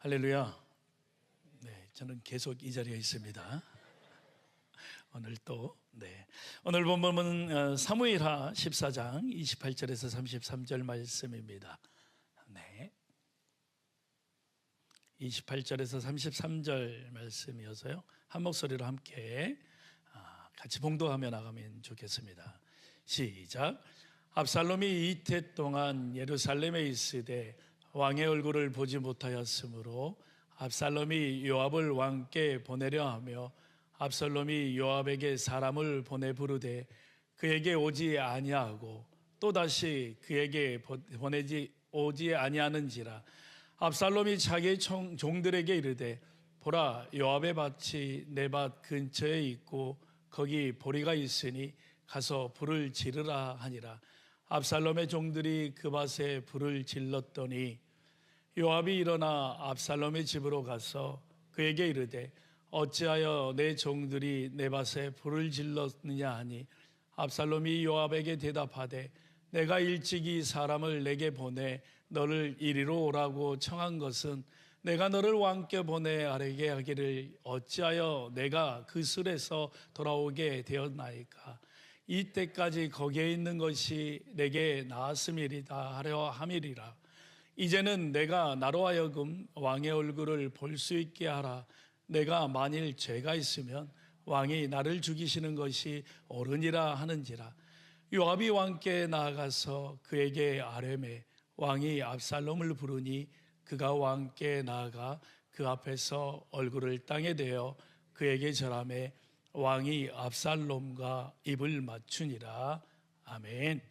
할렐루야. 네, 저는 계속 이 자리에 있습니다. 오늘 오늘 본문은 사무엘하 14장 28절에서 33절 말씀입니다. 네, 28절에서 33절 말씀이어서요, 한 목소리로 함께 같이 봉독하며 나가면 좋겠습니다. 시작. 압살롬이 이태 동안 예루살렘에 있으되 왕의 얼굴을 보지 못하였으므로 압살롬이 요압을 왕께 보내려 하며 압살롬이 요압에게 사람을 보내 부르되 그에게 오지 아니하고 또다시 그에게 오지 아니하는지라. 압살롬이 자기 종들에게 이르되 보라, 요압의 밭이 내 밭 근처에 있고 거기 보리가 있으니 가서 불을 지르라 하니라. 압살롬의 종들이 그 밭에 불을 질렀더니 요압이 일어나 압살롬의 집으로 가서 그에게 이르되 어찌하여 내 종들이 내 밭에 불을 질렀느냐 하니 압살롬이 요압에게 대답하되 내가 일찍이 사람을 내게 보내 너를 이리로 오라고 청한 것은 내가 너를 왕께 보내 아뢰게 하기를 어찌하여 내가 그 술에서 돌아오게 되었나이까. 이때까지 거기에 있는 것이 내게 나았음이리다 하려 함이리라. 이제는 내가 나로 하여금 왕의 얼굴을 볼 수 있게 하라. 내가 만일 죄가 있으면 왕이 나를 죽이시는 것이 옳으니라 하는지라. 요압이 왕께 나아가서 그에게 아뢰매 왕이 압살롬을 부르니 그가 왕께 나아가 그 앞에서 얼굴을 땅에 대어 그에게 절하매 왕이 압살롬과 입을 맞추니라. 아멘.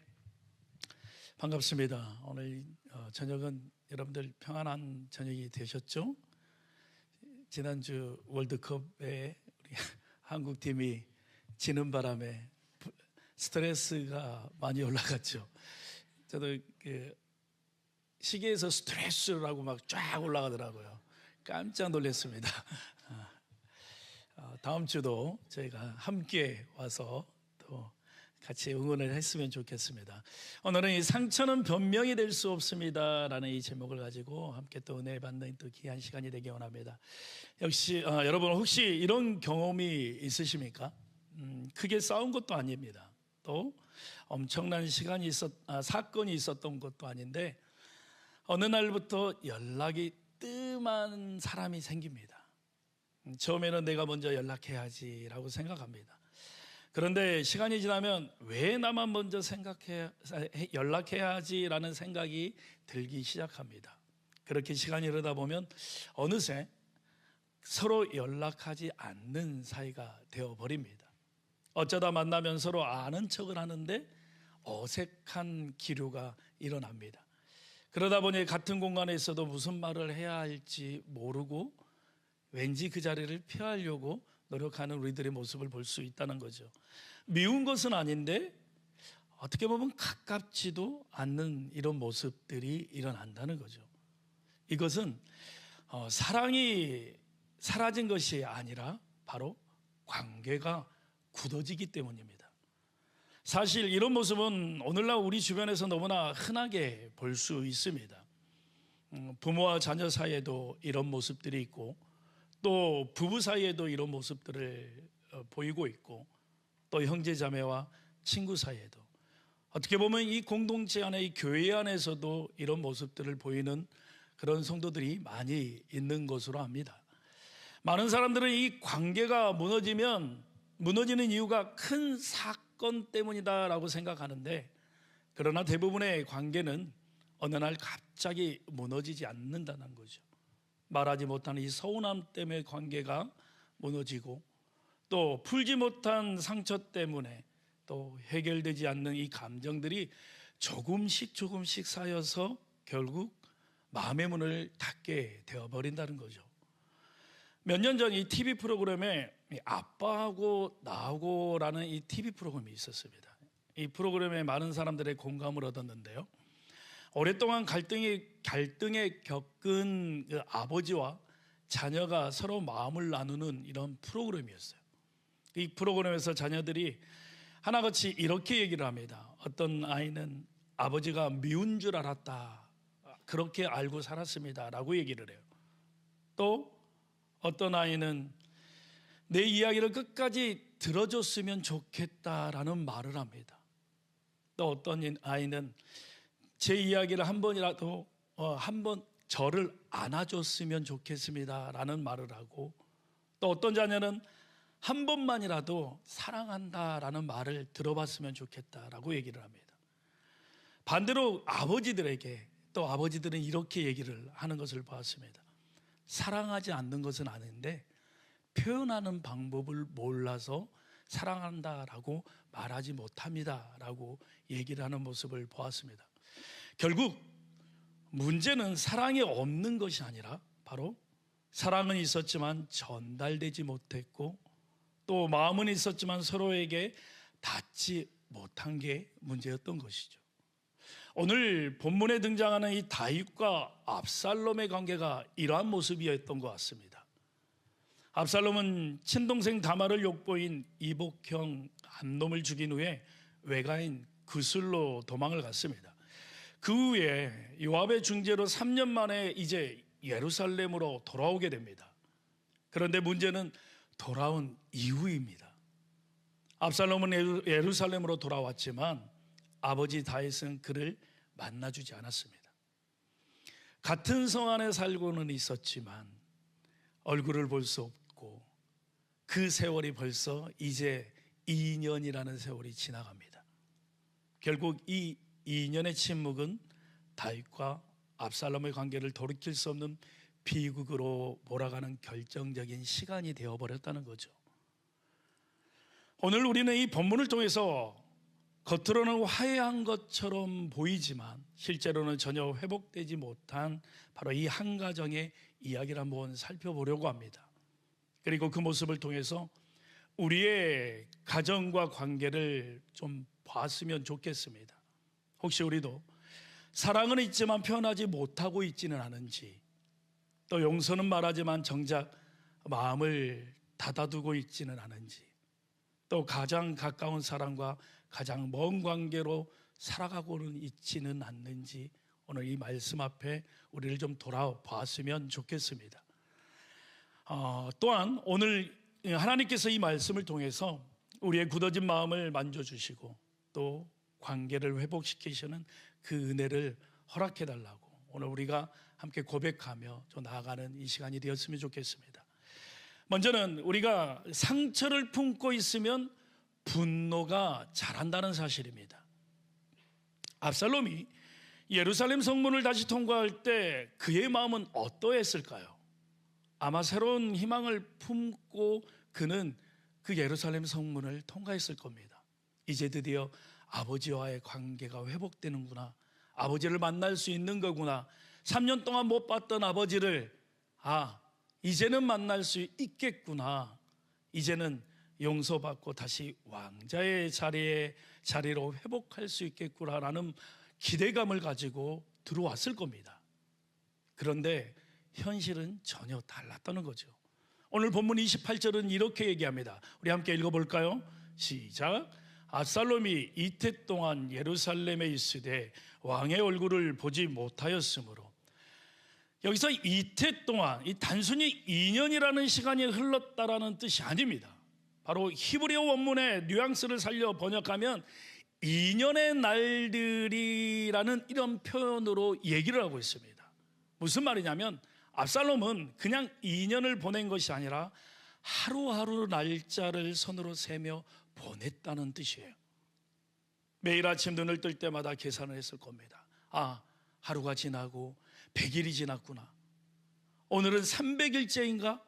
반갑습니다. 오늘 저녁은 여러분들 평안한 저녁이 되셨죠? 지난주 월드컵에 우리 한국팀이 지는 바람에 스트레스가 많이 올라갔죠. 저도 시계에서 스트레스라고 막 쫙 올라가더라고요. 깜짝 놀랐습니다. 다음 주도 저희가 함께 와서 또 같이 응원을 했으면 좋겠습니다. 오늘은 이 상처는 변명이 될 수 없습니다 라는 이 제목을 가지고 함께 또 은혜 받는 또 귀한 시간이 되기 원합니다. 역시 여러분 혹시 이런 경험이 있으십니까? 크게 싸운 것도 아닙니다. 또 엄청난 사건이 있었던 것도 아닌데 어느 날부터 연락이 뜸한 사람이 생깁니다. 처음에는 내가 먼저 연락해야지라고 생각합니다. 그런데 시간이 지나면 왜 나만 먼저 연락해야지라는 생각이 들기 시작합니다. 그렇게 시간이 흐르다 보면 어느새 서로 연락하지 않는 사이가 되어버립니다. 어쩌다 만나면 서로 아는 척을 하는데 어색한 기류가 일어납니다. 그러다 보니 같은 공간에 있어도 무슨 말을 해야 할지 모르고 왠지 그 자리를 피하려고 노력하는 우리들의 모습을 볼 수 있다는 거죠. 미운 것은 아닌데 어떻게 보면 가깝지도 않는 이런 모습들이 일어난다는 거죠. 이것은 사랑이 사라진 것이 아니라 바로 관계가 굳어지기 때문입니다. 사실 이런 모습은 오늘날 우리 주변에서 너무나 흔하게 볼 수 있습니다. 부모와 자녀 사이에도 이런 모습들이 있고 또 부부 사이에도 이런 모습들을 보이고 있고 또 형제 자매와 친구 사이에도 어떻게 보면 이 공동체 안에 이 교회 안에서도 이런 모습들을 보이는 그런 성도들이 많이 있는 것으로 압니다. 많은 사람들은 이 관계가 무너지는 이유가 큰 사건 때문이다라고 생각하는데 그러나 대부분의 관계는 어느 날 갑자기 무너지지 않는다는 거죠. 말하지 못하는 이 서운함 때문에 관계가 무너지고 또 풀지 못한 상처 때문에 또 해결되지 않는 이 감정들이 조금씩 쌓여서 결국 마음의 문을 닫게 되어버린다는 거죠. 몇 년 전 이 TV 프로그램에 아빠하고 나하고라는 이 TV 프로그램이 있었습니다. 이 프로그램에 많은 사람들의 공감을 얻었는데요. 오랫동안 갈등에 겪은 그 아버지와 자녀가 서로 마음을 나누는 이런 프로그램이었어요. 이 프로그램에서 자녀들이 하나같이 이렇게 얘기를 합니다. 어떤 아이는 아버지가 미운 줄 알았다, 그렇게 알고 살았습니다 라고 얘기를 해요. 또 어떤 아이는 내 이야기를 끝까지 들어줬으면 좋겠다라는 말을 합니다. 또 어떤 아이는 제 이야기를 한 번이라도 한번 저를 안아줬으면 좋겠습니다라는 말을 하고, 또 어떤 자녀는 한 번만이라도 사랑한다라는 말을 들어봤으면 좋겠다라고 얘기를 합니다. 반대로 아버지들에게 또 아버지들은 이렇게 얘기를 하는 것을 보았습니다. 사랑하지 않는 것은 아닌데 표현하는 방법을 몰라서 사랑한다라고 말하지 못합니다라고 얘기를 하는 모습을 보았습니다. 결국 문제는 사랑이 없는 것이 아니라 바로 사랑은 있었지만 전달되지 못했고, 또 마음은 있었지만 서로에게 닿지 못한 게 문제였던 것이죠. 오늘 본문에 등장하는 이 다윗과 압살롬의 관계가 이러한 모습이었던 것 같습니다. 압살롬은 친동생 다말을 욕보인 이복형 암놈을 죽인 후에 외가인 구슬로 도망을 갔습니다. 그 후에 요압의 중재로 3년 만에 이제 예루살렘으로 돌아오게 됩니다. 그런데 문제는 돌아온 이후입니다. 압살롬은 예루살렘으로 돌아왔지만 아버지 다윗은 그를 만나주지 않았습니다. 같은 성 안에 살고는 있었지만 얼굴을 볼 수 없고, 그 세월이 벌써 이제 2년이라는 세월이 지나갑니다. 결국 이 2년의 침묵은 다윗과 압살롬의 관계를 돌이킬 수 없는 비극으로 몰아가는 결정적인 시간이 되어버렸다는 거죠. 오늘 우리는 이 본문을 통해서 겉으로는 화해한 것처럼 보이지만 실제로는 전혀 회복되지 못한 바로 이 한 가정의 이야기를 한번 살펴보려고 합니다. 그리고 그 모습을 통해서 우리의 가정과 관계를 좀 봤으면 좋겠습니다. 혹시 우리도 사랑은 있지만 표현하지 못하고 있지는 않은지, 또 용서는 말하지만 정작 마음을 닫아두고 있지는 않은지, 또 가장 가까운 사람과 가장 먼 관계로 살아가고는 있지는 않는지, 오늘 이 말씀 앞에 우리를 좀 돌아봤으면 좋겠습니다. 또한 오늘 하나님께서 이 말씀을 통해서 우리의 굳어진 마음을 만져주시고 또 관계를 회복시키시는 그 은혜를 허락해달라고 오늘 우리가 함께 고백하며 좀 나아가는 이 시간이 되었으면 좋겠습니다. 먼저는 우리가 상처를 품고 있으면 분노가 자란다는 사실입니다. 압살롬이 예루살렘 성문을 다시 통과할 때 그의 마음은 어떠했을까요? 아마 새로운 희망을 품고 그는 그 예루살렘 성문을 통과했을 겁니다. 이제 드디어 아버지와의 관계가 회복되는구나, 아버지를 만날 수 있는 거구나, 3년 동안 못 봤던 아버지를 이제는 만날 수 있겠구나, 이제는 용서받고 다시 왕자의 자리로 회복할 수 있겠구나라는 기대감을 가지고 들어왔을 겁니다. 그런데 현실은 전혀 달랐다는 거죠. 오늘 본문 28절은 이렇게 얘기합니다. 우리 함께 읽어볼까요? 시작. 압살롬이 이태 동안 예루살렘에 있으되 왕의 얼굴을 보지 못하였으므로. 여기서 이태 동안, 이 단순히 2년이라는 시간이 흘렀다라는 뜻이 아닙니다. 바로 히브리어 원문의 뉘앙스를 살려 번역하면 2년의 날들이라는 이런 표현으로 얘기를 하고 있습니다. 무슨 말이냐면 압살롬은 그냥 2년을 보낸 것이 아니라 하루하루 날짜를 손으로 세며 보냈다는 뜻이에요. 매일 아침 눈을 뜰 때마다 계산을 했을 겁니다. 하루가 지나고 100일이 지났구나, 오늘은 300일째인가,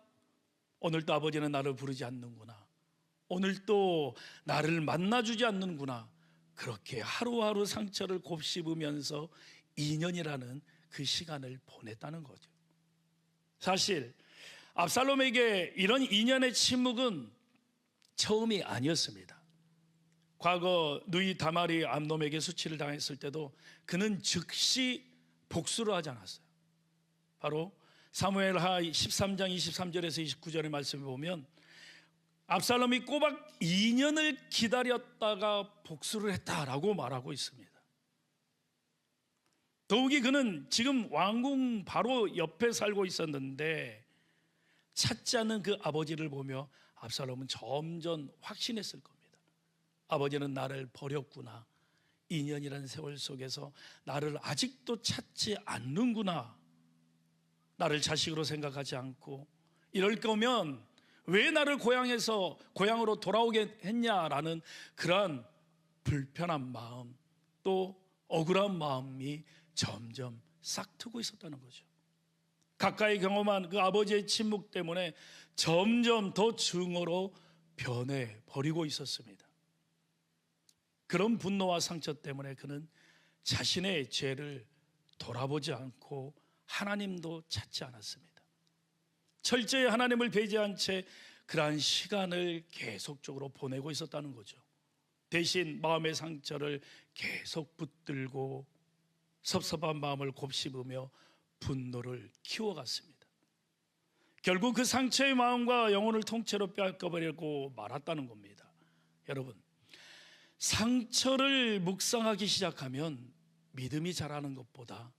오늘 또 아버지는 나를 부르지 않는구나, 오늘 또 나를 만나주지 않는구나. 그렇게 하루하루 상처를 곱씹으면서 2년이라는 그 시간을 보냈다는 거죠. 사실 압살롬에게 이런 2년의 침묵은 처음이 아니었습니다. 과거 누이 다말이 암놈에게 수치를 당했을 때도 그는 즉시 복수를 하지 않았어요. 바로 사무엘하 13장 23절에서 29절의 말씀을 보면 압살롬이 꼬박 2년을 기다렸다가 복수를 했다라고 말하고 있습니다. 더욱이 그는 지금 왕궁 바로 옆에 살고 있었는데 찾지 않는 그 아버지를 보며 압살롬은 점점 확신했을 겁니다. 아버지는 나를 버렸구나. 2년이라는 세월 속에서 나를 아직도 찾지 않는구나. 나를 자식으로 생각하지 않고 이럴 거면 왜 나를 고향으로 돌아오게 했냐라는 그러한 불편한 마음, 또 억울한 마음이 점점 싹트고 있었다는 거죠. 가까이 경험한 그 아버지의 침묵 때문에 점점 더 증오로 변해버리고 있었습니다. 그런 분노와 상처 때문에 그는 자신의 죄를 돌아보지 않고 하나님도 찾지 않았습니다. 철저히 하나님을 배제한 채 그러한 시간을 계속적으로 보내고 있었다는 거죠. 대신 마음의 상처를 계속 붙들고 섭섭한 마음을 곱씹으며 분노를 키워갔습니다. 결국 그 상처의 마음과 영혼을 통째로 빼앗겨버리고 말았다는 겁니다. 여러분, 상처를 묵상하기 시작하면 믿음이 자라는 것보다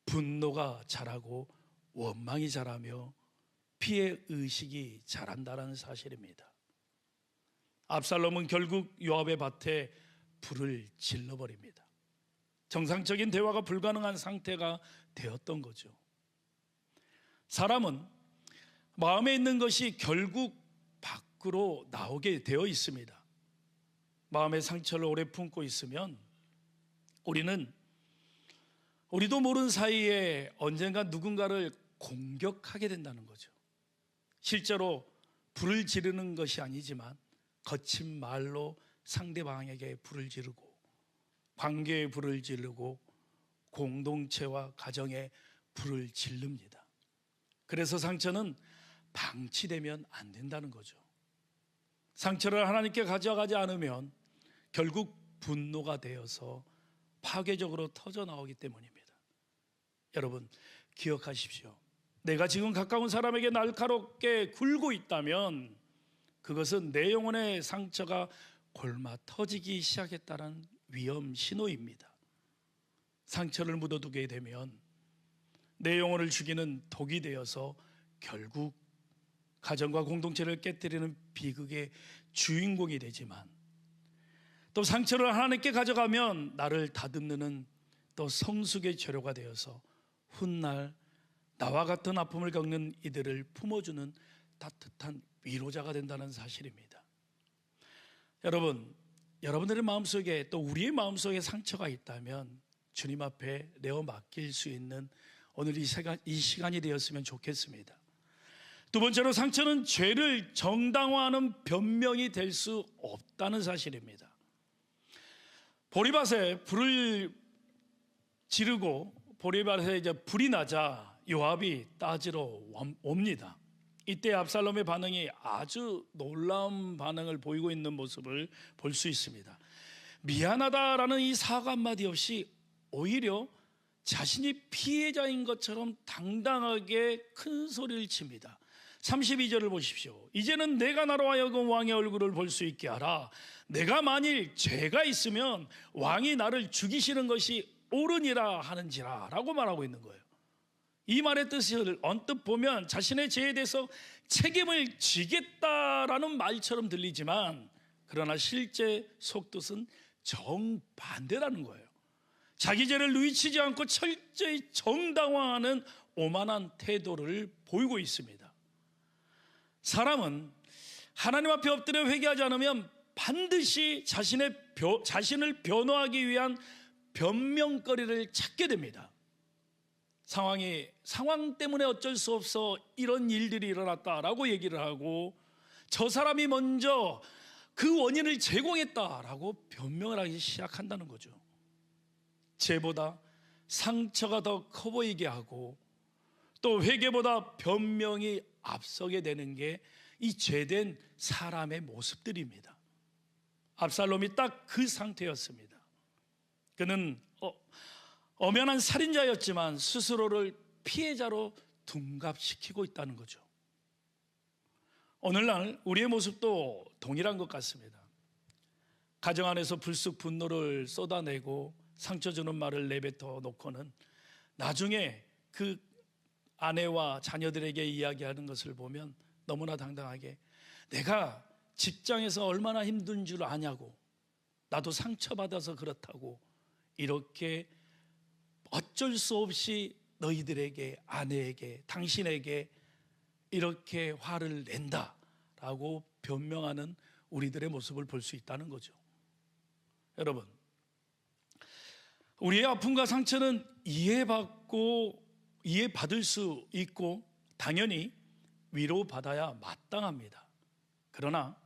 분노가 자라고 원망이 자라며 피해 의식이 자란다는 사실입니다. 압살롬은 결국 요압의 밭에 불을 질러버립니다. 정상적인 대화가 불가능한 상태가 되었던 거죠. 사람은 마음에 있는 것이 결국 밖으로 나오게 되어 있습니다. 마음의 상처를 오래 품고 있으면 우리도 모르는 사이에 언젠가 누군가를 공격하게 된다는 거죠. 실제로 불을 지르는 것이 아니지만 거친 말로 상대방에게 불을 지르고 관계에 불을 지르고 공동체와 가정에 불을 지릅니다. 그래서 상처는 방치되면 안 된다는 거죠. 상처를 하나님께 가져가지 않으면 결국 분노가 되어서 파괴적으로 터져나오기 때문입니다. 여러분, 기억하십시오. 내가 지금 가까운 사람에게 날카롭게 굴고 있다면 그것은 내 영혼의 상처가 골마 터지기 시작했다는 위험 신호입니다. 상처를 묻어두게 되면 내 영혼을 죽이는 독이 되어서 결국 가정과 공동체를 깨뜨리는 비극의 주인공이 되지만, 또 상처를 하나님께 가져가면 나를 다듬는 또 성숙의 재료가 되어서 훗날 나와 같은 아픔을 겪는 이들을 품어주는 따뜻한 위로자가 된다는 사실입니다. 여러분들의 마음속에 또 우리의 마음속에 상처가 있다면 주님 앞에 내어 맡길 수 있는 오늘 이 시간이 되었으면 좋겠습니다. 두 번째로, 상처는 죄를 정당화하는 변명이 될 수 없다는 사실입니다. 보리밭에 불을 지르고 보리밭에 이제 불이 나자 요압이 따지러 옵니다. 이때 압살롬의 반응이 아주 놀라운 반응을 보이고 있는 모습을 볼 수 있습니다. 미안하다라는 이 사과 한마디 없이 오히려 자신이 피해자인 것처럼 당당하게 큰 소리를 칩니다. 32절을 보십시오. 이제는 내가 나로 하여금 왕의 얼굴을 볼 수 있게 하라. 내가 만일 죄가 있으면 왕이 나를 죽이시는 것이 옳으니라 하는지라 라고 말하고 있는 거예요. 이 말의 뜻을 언뜻 보면 자신의 죄에 대해서 책임을 지겠다라는 말처럼 들리지만, 그러나 실제 속뜻은 정반대라는 거예요. 자기 죄를 누이치지 않고 철저히 정당화하는 오만한 태도를 보이고 있습니다. 사람은 하나님 앞에 엎드려 회개하지 않으면 반드시 자신을 변호하기 위한 변명거리를 찾게 됩니다. 상황 때문에 어쩔 수 없어 이런 일들이 일어났다라고 얘기를 하고, 저 사람이 먼저 그 원인을 제공했다라고 변명을 하기 시작한다는 거죠. 죄보다 상처가 더 커 보이게 하고, 또 회개보다 변명이 앞서게 되는 게 이 죄된 사람의 모습들입니다. 압살롬이 딱 그 상태였습니다. 그는 엄연한 살인자였지만 스스로를 피해자로 둔갑시키고 있다는 거죠. 오늘날 우리의 모습도 동일한 것 같습니다. 가정 안에서 불쑥 분노를 쏟아내고 상처 주는 말을 내뱉어 놓고는 나중에 그 아내와 자녀들에게 이야기하는 것을 보면 너무나 당당하게 내가 직장에서 얼마나 힘든 줄 아냐고, 나도 상처받아서 그렇다고, 이렇게 어쩔 수 없이 너희들에게, 아내에게, 당신에게 이렇게 화를 낸다라고 변명하는 우리들의 모습을 볼 수 있다는 거죠. 여러분, 우리의 아픔과 상처는 이해받을 수 있고 당연히 위로받아야 마땅합니다. 그러나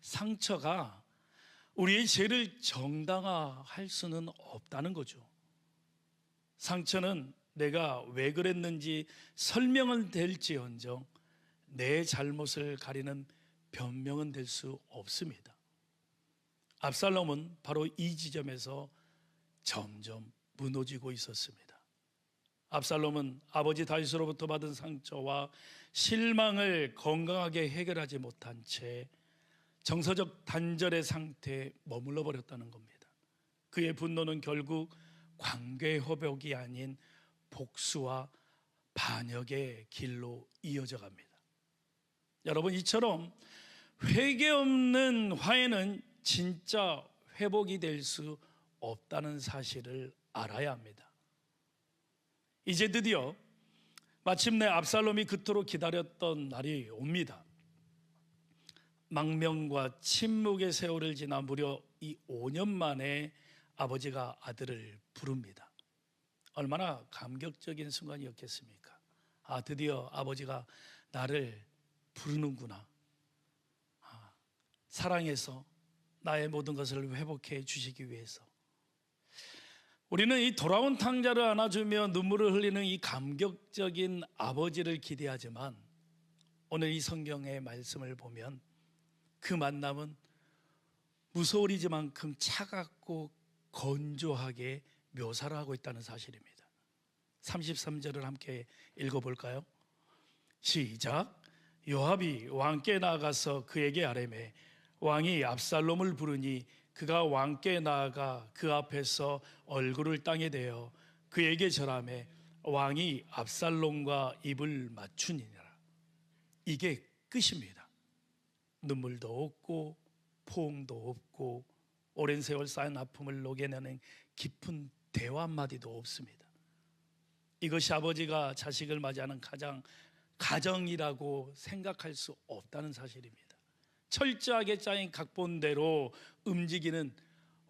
상처가 우리의 죄를 정당화할 수는 없다는 거죠. 상처는 내가 왜 그랬는지 설명은 될지언정 내 잘못을 가리는 변명은 될 수 없습니다. 압살롬은 바로 이 지점에서 점점 무너지고 있었습니다. 압살롬은 아버지 다윗으로부터 받은 상처와 실망을 건강하게 해결하지 못한 채 정서적 단절의 상태에 머물러 버렸다는 겁니다. 그의 분노는 결국 관계 회복이 아닌 복수와 반역의 길로 이어져 갑니다. 여러분, 이처럼 회개 없는 화해는 진짜 회복이 될 수 없다는 사실을 알아야 합니다. 이제 드디어 마침내 압살롬이 그토록 기다렸던 날이 옵니다. 망명과 침묵의 세월을 지나 무려 이 5년 만에 아버지가 아들을 부릅니다. 얼마나 감격적인 순간이었겠습니까? 드디어 아버지가 나를 부르는구나. 사랑해서 나의 모든 것을 회복해 주시기 위해서. 우리는 이 돌아온 탕자를 안아주며 눈물을 흘리는 이 감격적인 아버지를 기대하지만 오늘 이 성경의 말씀을 보면 그 만남은 무서울이지만큼 차갑고 건조하게 묘사를 하고 있다는 사실입니다. 33절을 함께 읽어볼까요? 시작. 요압이 왕께 나아가서 그에게 아뢰매 왕이 압살롬을 부르니 그가 왕께 나아가 그 앞에서 얼굴을 땅에 대어 그에게 절하매 왕이 압살롬과 입을 맞추니라. 이게 끝입니다. 눈물도 없고 포옹도 없고 오랜 세월 쌓인 아픔을 녹여내는 깊은 대화 한마디도 없습니다. 이것이 아버지가 자식을 맞이하는 가정이라고 생각할 수 없다는 사실입니다. 철저하게 짜인 각본대로 움직이는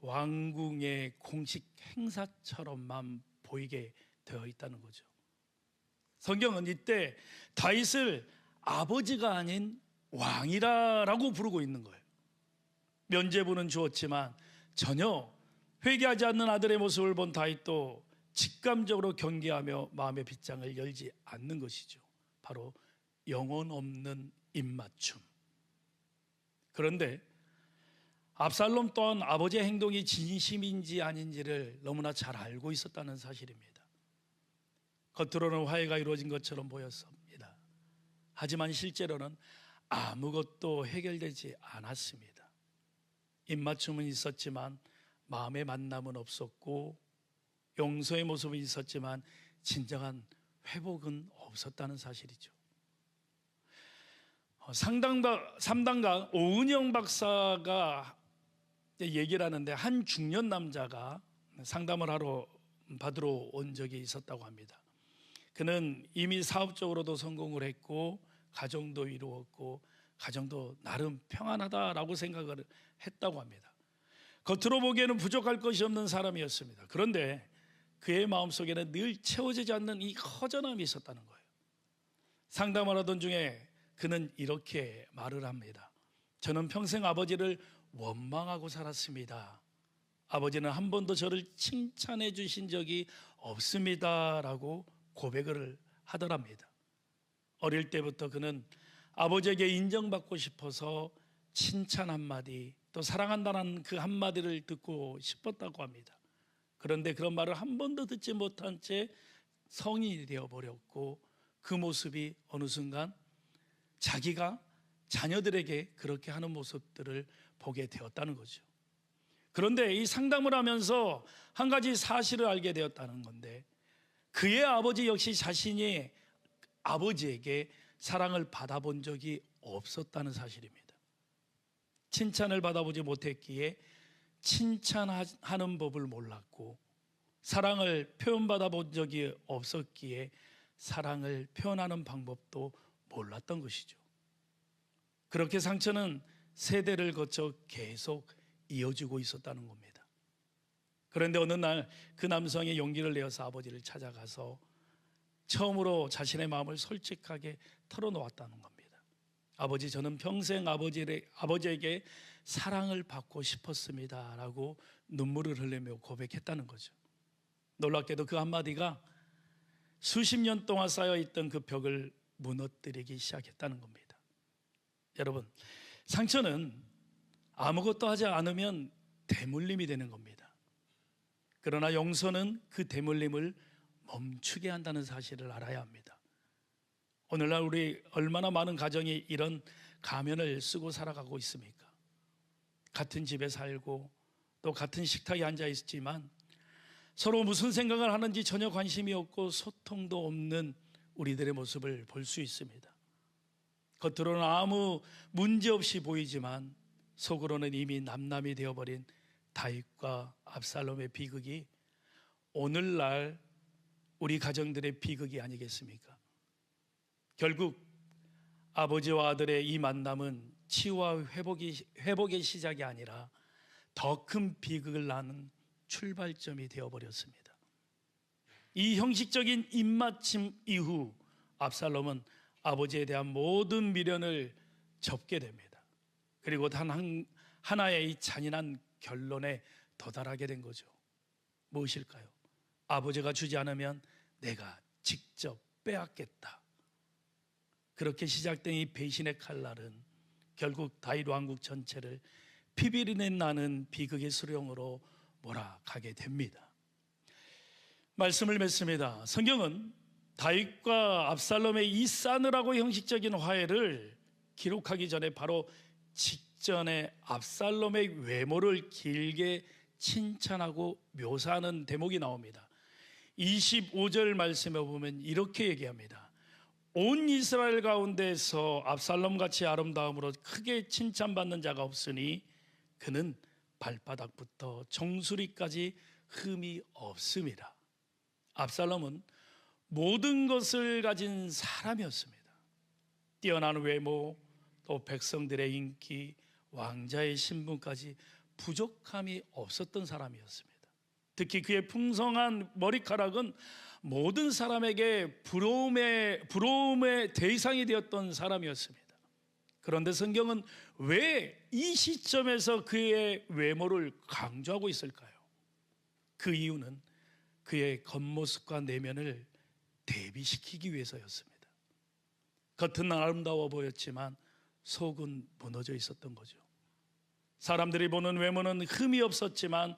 왕궁의 공식 행사처럼만 보이게 되어 있다는 거죠. 성경은 이때 다윗을 아버지가 아닌 왕이라고 부르고 있는 거예요. 면죄부는 주었지만 전혀 회개하지 않는 아들의 모습을 본 다윗도 직감적으로 경계하며 마음의 빗장을 열지 않는 것이죠. 바로 영혼 없는 입맞춤. 그런데 압살롬 또한 아버지의 행동이 진심인지 아닌지를 너무나 잘 알고 있었다는 사실입니다. 겉으로는 화해가 이루어진 것처럼 보였습니다. 하지만 실제로는 아무것도 해결되지 않았습니다. 입맞춤은 있었지만 마음의 만남은 없었고 용서의 모습은 있었지만 진정한 회복은 없었다는 사실이죠. 삼단가 오은영 박사가 얘기를 하는데 한 중년 남자가 상담을 받으러 온 적이 있었다고 합니다. 그는 이미 사업적으로도 성공을 했고 가정도 이루었고 가정도 나름 평안하다라고 생각을 했다고 합니다. 겉으로 보기에는 부족할 것이 없는 사람이었습니다. 그런데 그의 마음속에는 늘 채워지지 않는 이 허전함이 있었다는 거예요. 상담을 하던 중에 그는 이렇게 말을 합니다. 저는 평생 아버지를 원망하고 살았습니다. 아버지는 한 번도 저를 칭찬해 주신 적이 없습니다 라고 고백을 하더랍니다. 어릴 때부터 그는 아버지에게 인정받고 싶어서 칭찬 한마디 또 사랑한다는 그 한마디를 듣고 싶었다고 합니다. 그런데 그런 말을 한 번도 듣지 못한 채 성인이 되어버렸고 그 모습이 어느 순간 자기가 자녀들에게 그렇게 하는 모습들을 보게 되었다는 거죠. 그런데 이 상담을 하면서 한 가지 사실을 알게 되었다는 건데 그의 아버지 역시 자신이 아버지에게 사랑을 받아본 적이 없었다는 사실입니다. 칭찬을 받아보지 못했기에 칭찬하는 법을 몰랐고, 사랑을 표현받아 본 적이 없었기에 사랑을 표현하는 방법도 몰랐던 것이죠. 그렇게 상처는 세대를 거쳐 계속 이어지고 있었다는 겁니다. 그런데 어느 날 그 남성이 용기를 내어서 아버지를 찾아가서 처음으로 자신의 마음을 솔직하게 털어놓았다는 겁니다. 아버지, 저는 평생 아버지에게 사랑을 받고 싶었습니다 라고 눈물을 흘리며 고백했다는 거죠. 놀랍게도 그 한마디가 수십 년 동안 쌓여있던 그 벽을 무너뜨리기 시작했다는 겁니다. 여러분, 상처는 아무것도 하지 않으면 대물림이 되는 겁니다. 그러나 용서는 그 대물림을 멈추게 한다는 사실을 알아야 합니다. 오늘날 우리 얼마나 많은 가정이 이런 가면을 쓰고 살아가고 있습니까? 같은 집에 살고 또 같은 식탁에 앉아 있지만 서로 무슨 생각을 하는지 전혀 관심이 없고 소통도 없는 우리들의 모습을 볼 수 있습니다. 겉으로는 아무 문제 없이 보이지만 속으로는 이미 남남이 되어버린 다윗과 압살롬의 비극이 오늘날 우리 가정들의 비극이 아니겠습니까? 결국 아버지와 아들의 이 만남은 치유와 회복의 시작이 아니라 더 큰 비극을 낳는 출발점이 되어버렸습니다. 이 형식적인 입맞춤 이후 압살롬은 아버지에 대한 모든 미련을 접게 됩니다. 그리고 단 하나의 이 잔인한 결론에 도달하게 된 거죠. 무엇일까요? 아버지가 주지 않으면 내가 직접 빼앗겠다. 그렇게 시작된 이 배신의 칼날은 결국 다윗 왕국 전체를 피비린내 나는 비극의 수령으로 몰아가게 됩니다. 말씀을 맺습니다. 성경은 다윗과 압살롬의 이 싸늘하고 형식적인 화해를 기록하기 전에 바로 직전에 압살롬의 외모를 길게 칭찬하고 묘사하는 대목이 나옵니다. 25절 말씀에 보면 이렇게 얘기합니다. 온 이스라엘 가운데서 압살롬같이 아름다움으로 크게 칭찬받는 자가 없으니 그는 발바닥부터 정수리까지 흠이 없습니다. 압살롬은 모든 것을 가진 사람이었습니다. 뛰어난 외모, 또 백성들의 인기, 왕자의 신분까지 부족함이 없었던 사람이었습니다. 특히 그의 풍성한 머리카락은 모든 사람에게 부러움의 대상이 되었던 사람이었습니다. 그런데 성경은 왜 이 시점에서 그의 외모를 강조하고 있을까요? 그 이유는 그의 겉모습과 내면을 대비시키기 위해서였습니다. 겉은 아름다워 보였지만 속은 무너져 있었던 거죠. 사람들이 보는 외모는 흠이 없었지만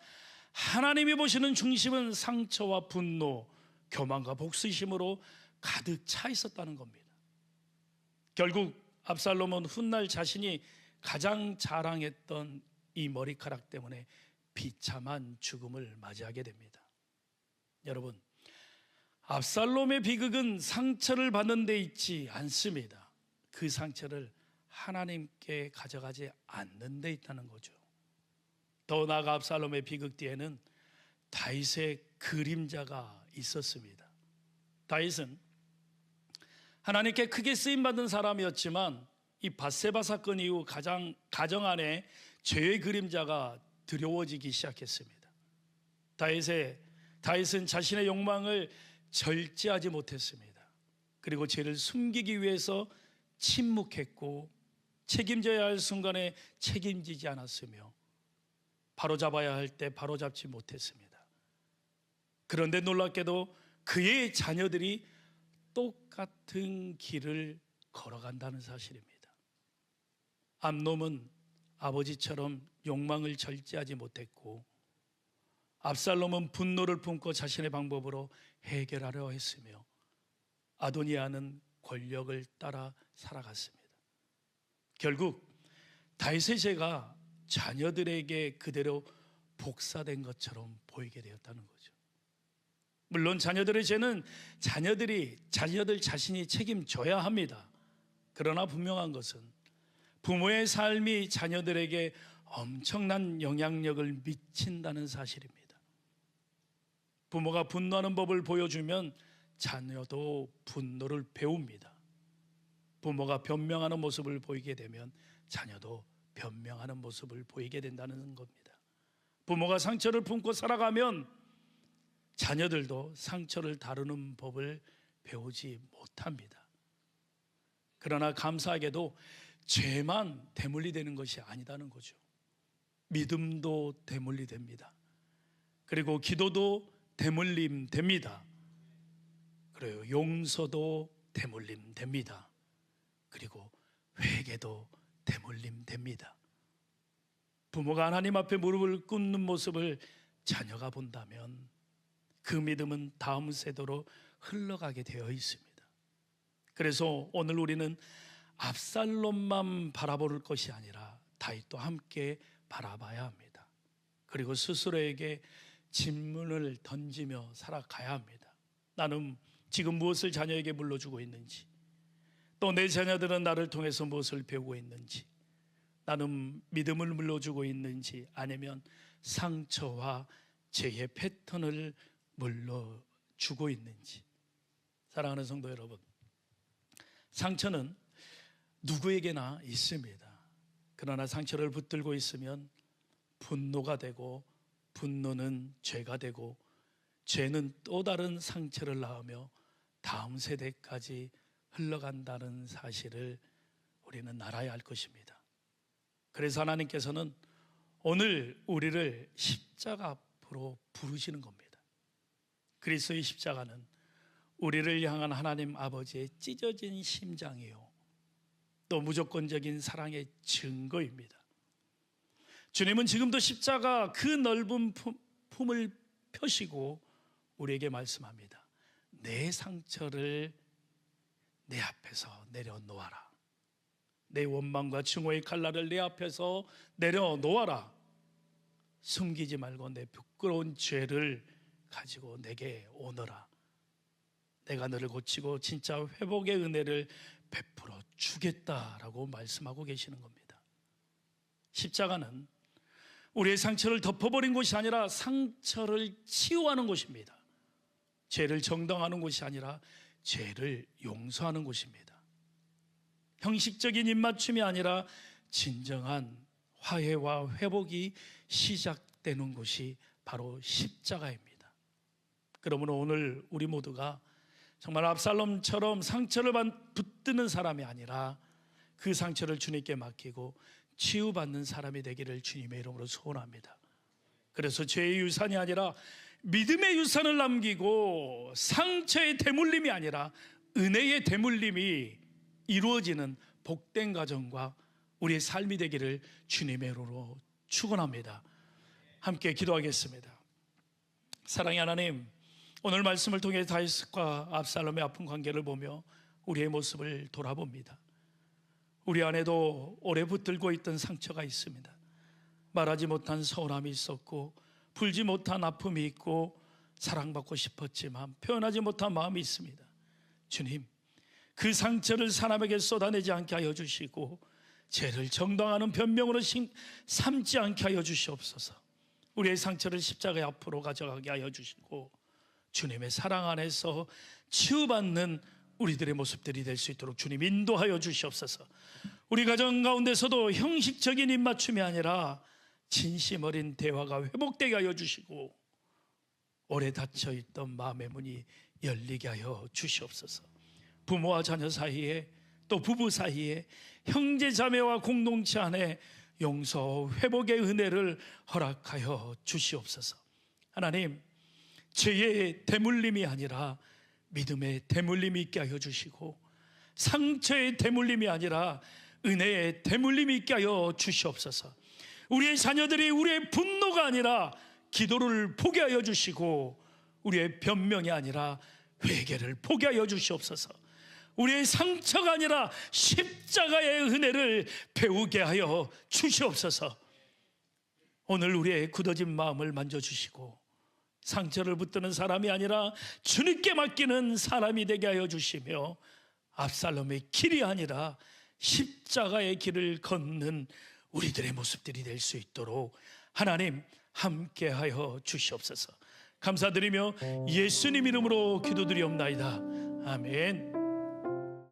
하나님이 보시는 중심은 상처와 분노, 교만과 복수심으로 가득 차 있었다는 겁니다. 결국 압살롬은 훗날 자신이 가장 자랑했던 이 머리카락 때문에 비참한 죽음을 맞이하게 됩니다. 여러분, 압살롬의 비극은 상처를 받는 데 있지 않습니다. 그 상처를 하나님께 가져가지 않는 데 있다는 거죠. 더 나아가 압살롬의 비극 뒤에는 다윗의 그림자가 있었습니다. 다윗은 하나님께 크게 쓰임받은 사람이었지만 이 밧세바 사건 이후 가정 안에 죄의 그림자가 두려워지기 시작했습니다. 다윗은 자신의 욕망을 절제하지 못했습니다. 그리고 죄를 숨기기 위해서 침묵했고 책임져야 할 순간에 책임지지 않았으며 바로잡아야 할 때 바로잡지 못했습니다. 그런데 놀랍게도 그의 자녀들이 똑같은 길을 걸어간다는 사실입니다. 암놈은 아버지처럼 욕망을 절제하지 못했고 압살롬은 분노를 품고 자신의 방법으로 해결하려 했으며 아도니아는 권력을 따라 살아갔습니다. 결국 다윗의 죄가 자녀들에게 그대로 복사된 것처럼 보이게 되었다는 거죠. 물론 자녀들의 죄는 자녀들 자신이 책임져야 합니다. 그러나 분명한 것은 부모의 삶이 자녀들에게 엄청난 영향력을 미친다는 사실입니다. 부모가 분노하는 법을 보여주면 자녀도 분노를 배웁니다. 부모가 변명하는 모습을 보이게 되면 자녀도 변명하는 모습을 보이게 된다는 겁니다. 부모가 상처를 품고 살아가면 자녀들도 상처를 다루는 법을 배우지 못합니다. 그러나 감사하게도 죄만 대물리 되는 것이 아니다는 거죠. 믿음도 대물리 됩니다. 그리고 기도도 대물림 됩니다. 그리고 용서도 대물림 됩니다. 그리고 회개도 대물림 됩니다. 부모가 하나님 앞에 무릎을 꿇는 모습을 자녀가 본다면 그 믿음은 다음 세대로 흘러가게 되어 있습니다. 그래서 오늘 우리는 압살롬만 바라볼 것이 아니라 다윗도 함께 바라봐야 합니다. 그리고 스스로에게 질문을 던지며 살아가야 합니다. 나는 지금 무엇을 자녀에게 물려주고 있는지, 또 내 자녀들은 나를 통해서 무엇을 배우고 있는지, 나는 믿음을 물려주고 있는지 아니면 상처와 죄의 패턴을 물려주고 있는지. 사랑하는 성도 여러분, 상처는 누구에게나 있습니다. 그러나 상처를 붙들고 있으면 분노가 되고, 분노는 죄가 되고, 죄는 또 다른 상처를 낳으며 다음 세대까지 흘러간다는 사실을 우리는 알아야 할 것입니다. 그래서 하나님께서는 오늘 우리를 십자가 앞으로 부르시는 겁니다. 그리스도의 십자가는 우리를 향한 하나님 아버지의 찢어진 심장이요, 또 무조건적인 사랑의 증거입니다. 주님은 지금도 십자가 그 넓은 품을 펴시고 우리에게 말씀합니다. 내 상처를 내 앞에서 내려놓아라. 내 원망과 증오의 칼날을 내 앞에서 내려놓아라. 숨기지 말고 내 부끄러운 죄를 가지고 내게 오너라. 내가 너를 고치고 진짜 회복의 은혜를 베풀어 주겠다라고 말씀하고 계시는 겁니다. 십자가는 우리의 상처를 덮어버린 곳이 아니라 상처를 치유하는 곳입니다. 죄를 정당하는 곳이 아니라 죄를 용서하는 곳입니다. 형식적인 입맞춤이 아니라 진정한 화해와 회복이 시작되는 곳이 바로 십자가입니다. 그러므로 오늘 우리 모두가 정말 압살롬처럼 상처를 붙드는 사람이 아니라 그 상처를 주님께 맡기고 치유받는 사람이 되기를 주님의 이름으로 소원합니다. 그래서 죄의 유산이 아니라 믿음의 유산을 남기고 상처의 대물림이 아니라 은혜의 대물림이 이루어지는 복된 가정과 우리의 삶이 되기를 주님의 이름으로 축원합니다. 함께 기도하겠습니다. 사랑의 하나님, 오늘 말씀을 통해 다윗과 압살롬의 아픈 관계를 보며 우리의 모습을 돌아봅니다. 우리 안에도 오래 붙들고 있던 상처가 있습니다. 말하지 못한 서운함이 있었고, 풀지 못한 아픔이 있고, 사랑받고 싶었지만 표현하지 못한 마음이 있습니다. 주님, 그 상처를 사람에게 쏟아내지 않게 하여 주시고, 죄를 정당하는 변명으로 삼지 않게 하여 주시옵소서. 우리의 상처를 십자가의 앞으로 가져가게 하여 주시고, 주님의 사랑 안에서 치유받는 우리들의 모습들이 될 수 있도록 주님 인도하여 주시옵소서. 우리 가정 가운데서도 형식적인 입맞춤이 아니라 진심 어린 대화가 회복되게 하여 주시고, 오래 닫혀있던 마음의 문이 열리게 하여 주시옵소서. 부모와 자녀 사이에, 또 부부 사이에, 형제 자매와 공동체 안에 용서 회복의 은혜를 허락하여 주시옵소서. 하나님, 죄의 대물림이 아니라 믿음의 대물림이 있게 하여 주시고, 상처의 대물림이 아니라 은혜의 대물림이 있게 하여 주시옵소서. 우리의 자녀들이 우리의 분노가 아니라 기도를 포기하여 주시고, 우리의 변명이 아니라 회개를 포기하여 주시옵소서. 우리의 상처가 아니라 십자가의 은혜를 배우게 하여 주시옵소서. 오늘 우리의 굳어진 마음을 만져주시고 상처를 붙드는 사람이 아니라 주님께 맡기는 사람이 되게 하여 주시며, 압살롬의 길이 아니라 십자가의 길을 걷는 우리들의 모습들이 될 수 있도록 하나님 함께하여 주시옵소서. 감사드리며 예수님 이름으로 기도드리옵나이다. 아멘.